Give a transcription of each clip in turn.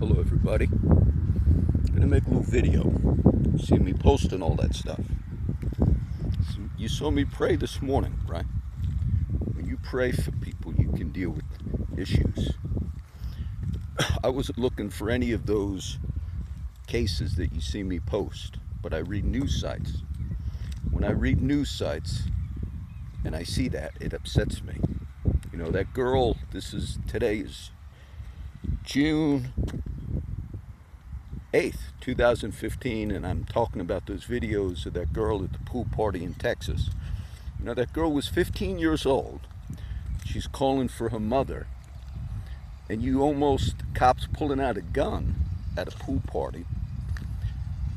Hello everybody. I'm gonna make a little video. You see me posting all that stuff. So you saw me pray this morning, right? When you pray for people, you can deal with issues. I wasn't looking for any of those cases that you see me post, but I read news sites. When I read news sites and I see that, it upsets me. You know, that girl, today is June 8th, 2015, and I'm talking about those videos of that girl at the pool party in Texas. You know, that girl was 15 years old. She's calling for her mother, and cops pulling out a gun at a pool party.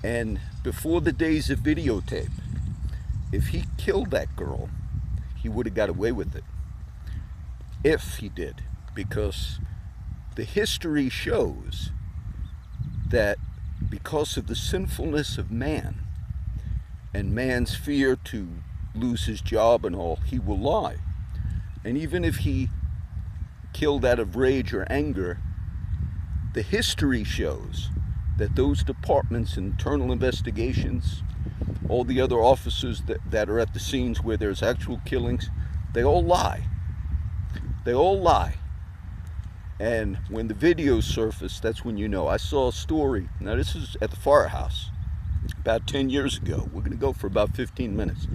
And before the days of videotape, if he killed that girl, he would have got away with it. If he did, because the history shows that because of the sinfulness of man and man's fear to lose his job and all, he will lie. And even if he killed out of rage or anger, the history shows that those departments, internal investigations, all the other officers that are at the scenes where there's actual killings, they all lie. They all lie. And when the videos surface, that's when you know. I saw a story. Now, this is at the firehouse about 10 years ago. We're going to go for about 15 minutes.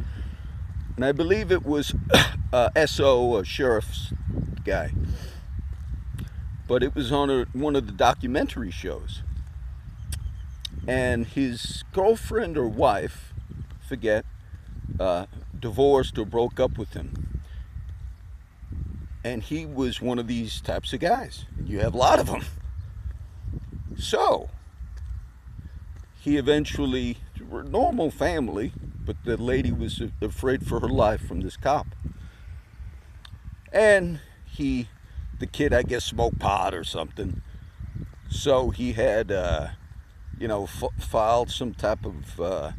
And I believe it was SO, a sheriff's guy. But it was on one of the documentary shows. And his girlfriend or wife, forget, divorced or broke up with him. And he was one of these types of guys. You have a lot of them. So, he eventually, normal family, but the lady was afraid for her life from this cop. And the kid, I guess, smoked pot or something. So he had, filed some type of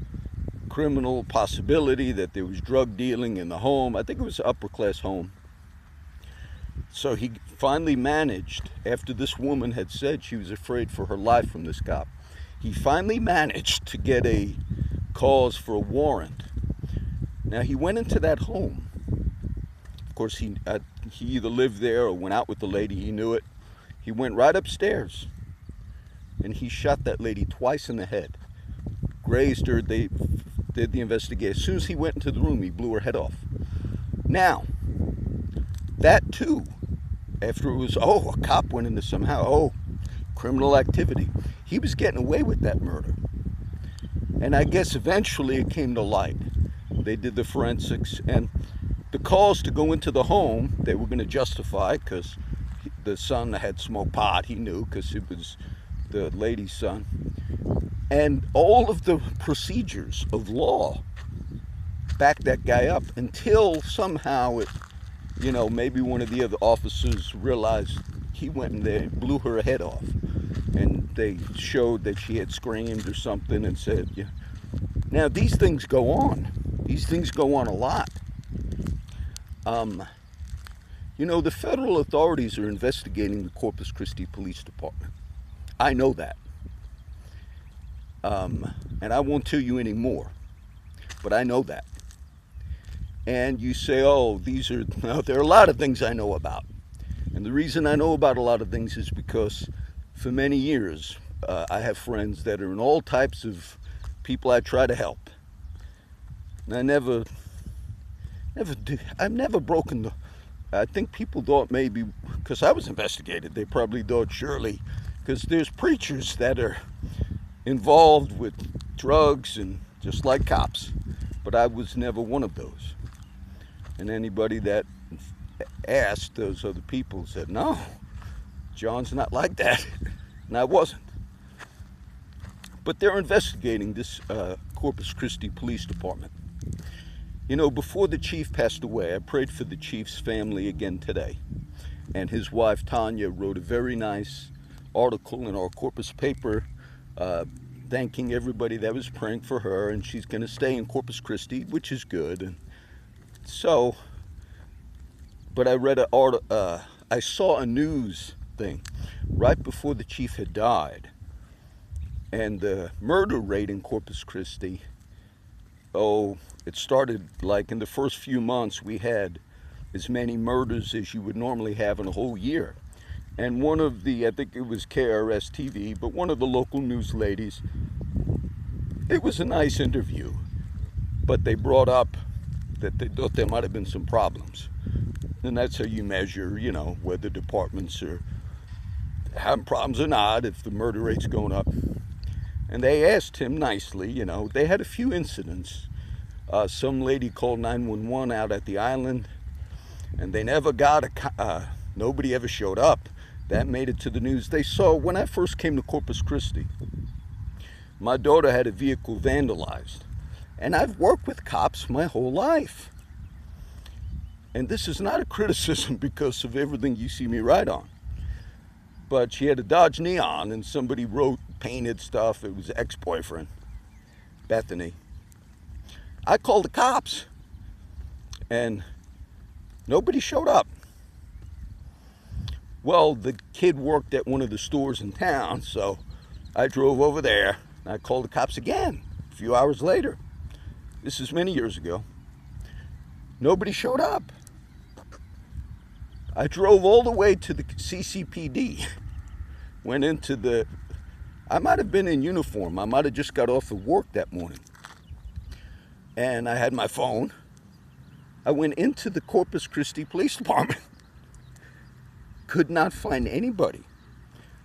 criminal possibility that there was drug dealing in the home. I think it was an upper class home. So he finally managed, after this woman had said she was afraid for her life from this cop, he finally managed to get a cause for a warrant. Now, he went into that home. Of course, he either lived there or went out with the lady. He knew it. He went right upstairs, and he shot that lady twice in the head. Grazed her. They did the investigation. As soon as he went into the room, he blew her head off. Now, that too, after it was, a cop went into somehow, criminal activity. He was getting away with that murder. And I guess eventually it came to light. They did the forensics, and the calls to go into the home, they were going to justify, because the son had smoked pot, he knew, because it was the lady's son. And all of the procedures of law backed that guy up until somehow it, maybe one of the other officers realized he went in there and blew her head off. And they showed that she had screamed or something and said, yeah. Now, these things go on. These things go on a lot. The federal authorities are investigating the Corpus Christi Police Department. I know that. And I won't tell you any more. But I know that. And you say, there are a lot of things I know about. And the reason I know about a lot of things is because for many years, I have friends that are in all types of people I try to help. And I've never broken I think people thought maybe, because I was investigated, they probably thought surely, because there's preachers that are involved with drugs and just like cops. But I was never one of those. And anybody that asked those other people said, no, John's not like that. And I wasn't. But they're investigating this Corpus Christi Police Department. Before the chief passed away, I prayed for the chief's family again today. And his wife, Tanya, wrote a very nice article in our Corpus paper thanking everybody that was praying for her. And she's going to stay in Corpus Christi, which is good. And so, but I read I saw a news thing. Right before the chief had died, and the murder rate in Corpus Christi, it started like in the first few months we had as many murders as you would normally have in a whole year. And one of the, I think it was KRS TV, but one of the local news ladies, it was a nice interview, but they brought up that they thought there might have been some problems. And that's how you measure, whether departments are having problems or not, if the murder rate's going up. And they asked him nicely, they had a few incidents. Some lady called 911 out at the island, and they never got nobody ever showed up. That made it to the news. They saw, when I first came to Corpus Christi, my daughter had a vehicle vandalized. And I've worked with cops my whole life. And this is not a criticism because of everything you see me ride on. But she had a Dodge Neon, and somebody painted stuff. It was ex-boyfriend, Bethany. I called the cops, and nobody showed up. Well, the kid worked at one of the stores in town, so I drove over there, and I called the cops again a few hours later. This is many years ago. Nobody showed up. I drove all the way to the CCPD, went into I might have been in uniform. I might have just got off of work that morning. And I had my phone. I went into the Corpus Christi Police Department. Could not find anybody.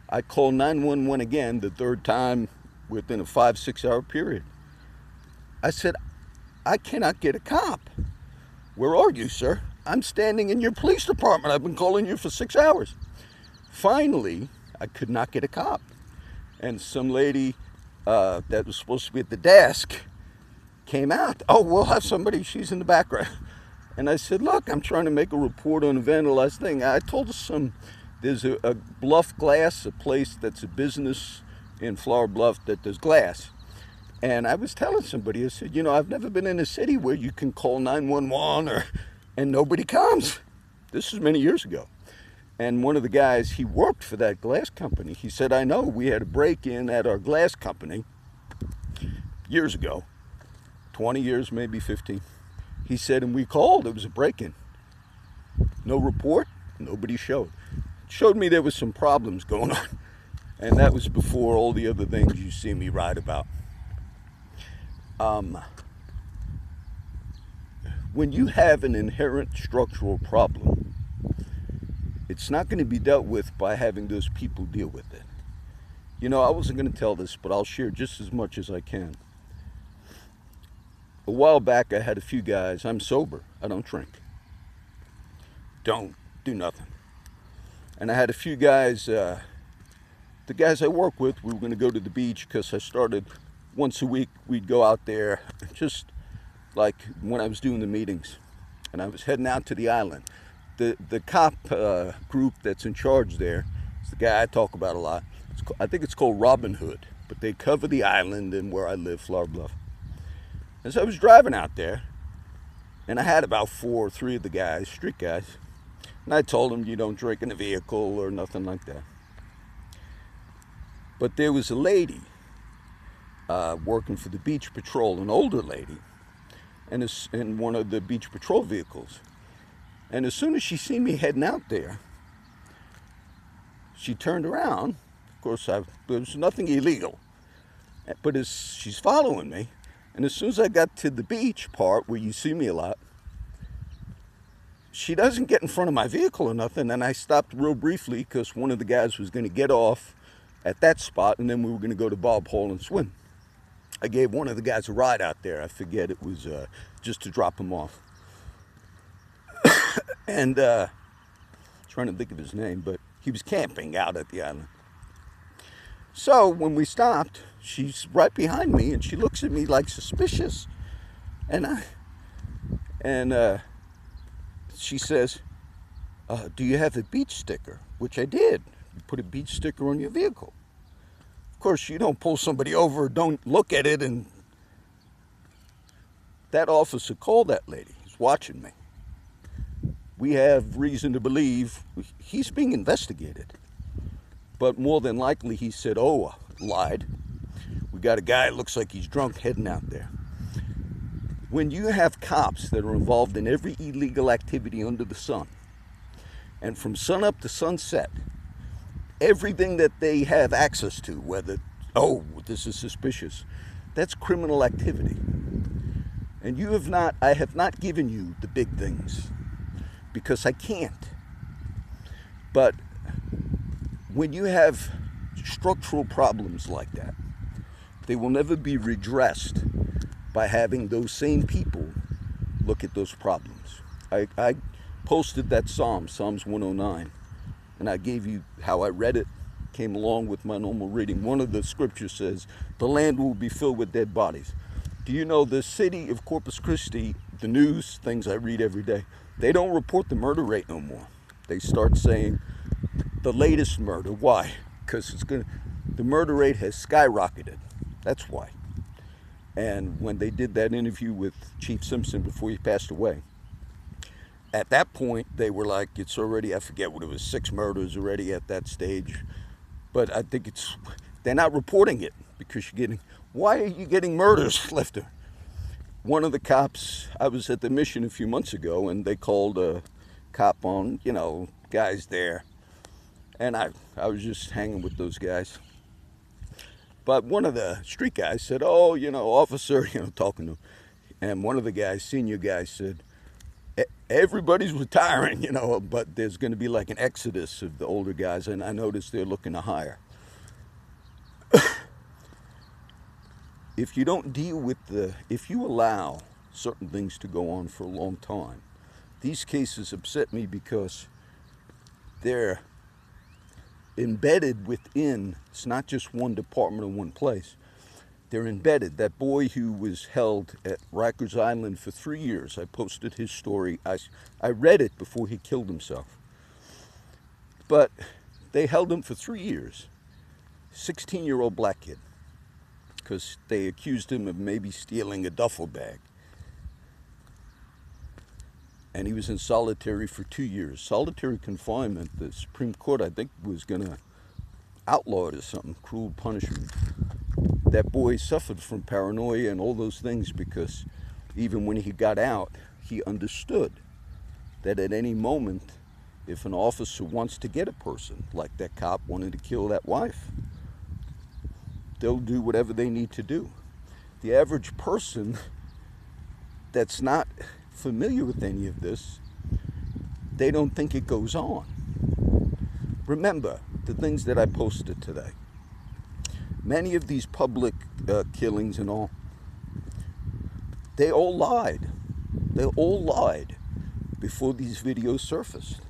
I called 911 again, the third time within a 5-6 hour period. I said, I cannot get a cop. Where are you, sir? I'm standing in your police department. I've been calling you for 6 hours. Finally, I could not get a cop. And some lady that was supposed to be at the desk came out. Oh, we'll have somebody. She's in the background. And I said, look, I'm trying to make a report on a vandalized thing. I told her there's a Bluff Glass, a place that's a business in Flower Bluff that does glass. And I was telling somebody, I said, I've never been in a city where you can call 911 and nobody comes. This is many years ago. And one of the guys, he worked for that glass company. He said, I know, we had a break-in at our glass company years ago, 20 years, maybe 15. He said, and we called, it was a break-in. No report, nobody showed. Showed me there was some problems going on. And that was before all the other things you see me write about. When you have an inherent structural problem, it's not going to be dealt with by having those people deal with it. I wasn't going to tell this, but I'll share just as much as I can. A while back, I had a few guys. I'm sober. I don't drink. Don't do nothing. And I had a few guys, the guys I work with, we were going to go to the beach because I started once a week. We'd go out there just like when I was doing the meetings. And I was heading out to the island. The cop group that's in charge there is the guy I talk about a lot. I think it's called Robin Hood. But they cover the island and where I live, Flower Bluff. And so I was driving out there, and I had about 3 of the guys, street guys, and I told them, you don't drink in the vehicle or nothing like that. But there was a lady working for the beach patrol, an older lady, and in one of the beach patrol vehicles. And as soon as she seen me heading out there, she turned around. Of course, there was nothing illegal, but as she's following me, and as soon as I got to the beach part where you see me a lot, she doesn't get in front of my vehicle or nothing. And I stopped real briefly because one of the guys was going to get off at that spot, and then we were going to go to Bob Hall and swim. I gave one of the guys a ride out there. I forget, it was just to drop him off. And trying to think of his name, but he was camping out at the island. So when we stopped, she's right behind me, and she looks at me like suspicious. And she says, do you have a beach sticker? Which I did. You put a beach sticker on your vehicle. Of course, you don't pull somebody over, don't look at it, and that officer called that lady. He's watching me. We have reason to believe he's being investigated. But more than likely he said, oh, lied. We got a guy that looks like he's drunk heading out there. When you have cops that are involved in every illegal activity under the sun, and from sunup to sunset, everything that they have access to, whether, oh, this is suspicious, that's criminal activity. And I have not given you the big things because I can't. But when you have structural problems like that, they will never be redressed by having those same people look at those problems. I posted that Psalms 109, and I gave you how I read it, came along with my normal reading. One of the scriptures says, the land will be filled with dead bodies. Do you know the city of Corpus Christi, the news, things I read every day, they don't report the murder rate no more. They start saying the latest murder. Why? Because the murder rate has skyrocketed. That's why. And when they did that interview with Chief Simpson before he passed away, at that point they were like, it's already, I forget what it was, 6 murders already at that stage. But I think they're not reporting it because why are you getting murders left? One of the cops, I was at the mission a few months ago, and they called a cop on, guys there. And I was just hanging with those guys. But one of the street guys said, oh, officer, talking to him. And one of the guys, senior guys, said, everybody's retiring, but there's going to be like an exodus of the older guys, and I noticed they're looking to hire. If you don't deal with if you allow certain things to go on for a long time, these cases upset me because they're embedded within, it's not just one department or one place. They're embedded. That boy who was held at Rikers Island for 3 years, I posted his story. I read it before he killed himself. But they held him for 3 years. 16-year-old black kid. Because they accused him of maybe stealing a duffel bag. And he was in solitary for 2 years. Solitary confinement, the Supreme Court, I think, was going to outlaw it as something, cruel punishment. That boy suffered from paranoia and all those things because even when he got out, he understood that at any moment, if an officer wants to get a person, like that cop wanted to kill that wife, they'll do whatever they need to do. The average person that's not familiar with any of this, they don't think it goes on. Remember the things that I posted today. Many of these public killings and all, they all lied. They all lied before these videos surfaced.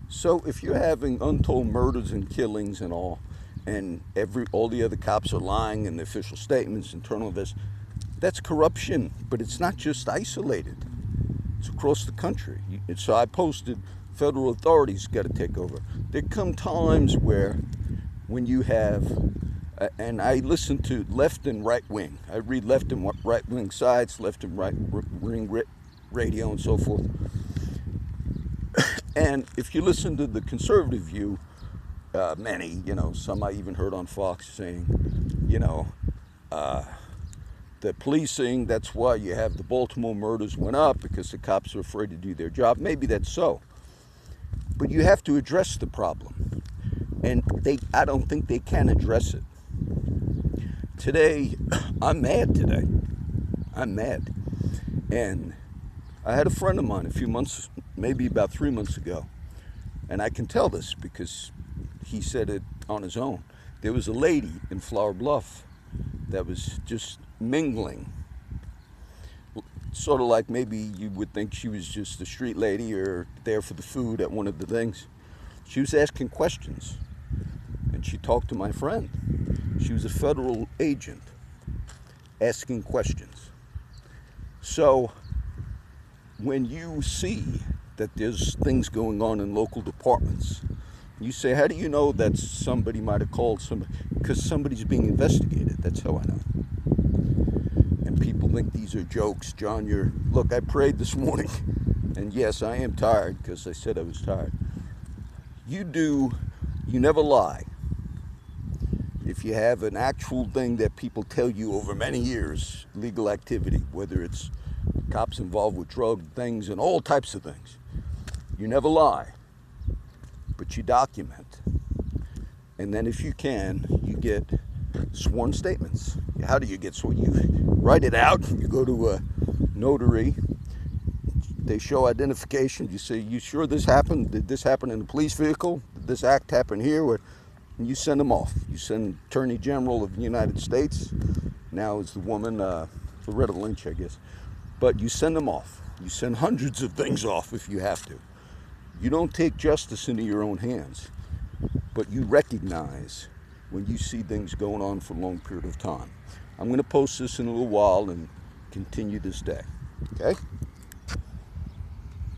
So if you're having untold murders and killings and all the other cops are lying in the official statements, internal investigation, that's corruption. But it's not just isolated. It's across the country. So I posted, federal authorities got to take over. There come times when you have, and I listen to left and right wing. I read left and right wing sides, left and right wing radio and so forth. And if you listen to the conservative view, many, some I even heard on Fox saying, the policing, that's why you have the Baltimore murders went up because the cops are afraid to do their job. Maybe that's so. But you have to address the problem. And I don't think they can address it. Today, I'm mad today. I'm mad. And I had a friend of mine a few months, maybe about 3 months ago. And I can tell this because he said it on his own. There was a lady in Flower Bluff that was just mingling. Sort of like maybe you would think she was just a street lady or there for the food at one of the things. She was asking questions. And she talked to my friend. She was a federal agent asking questions. So when you see that there's things going on in local departments, you say, how do you know that somebody might have called somebody? Because somebody's being investigated. That's how I know. And people think these are jokes. John, look, I prayed this morning. And yes, I am tired because I said I was tired. You never lie. if you have an actual thing that people tell you over many years, legal activity, whether it's cops involved with drug things and all types of things, you never lie, but you document. And then if you can, you get sworn statements. How do you get sworn? You write it out, you go to a notary, they show identification, you say, you sure this happened? Did this happen in a police vehicle? Did this act happen here? And you send them off. You send Attorney General of the United States, now is the woman, Loretta Lynch, I guess. But you send them off. You send hundreds of things off if you have to. You don't take justice into your own hands, but you recognize when you see things going on for a long period of time. I'm going to post this in a little while and continue this day, okay?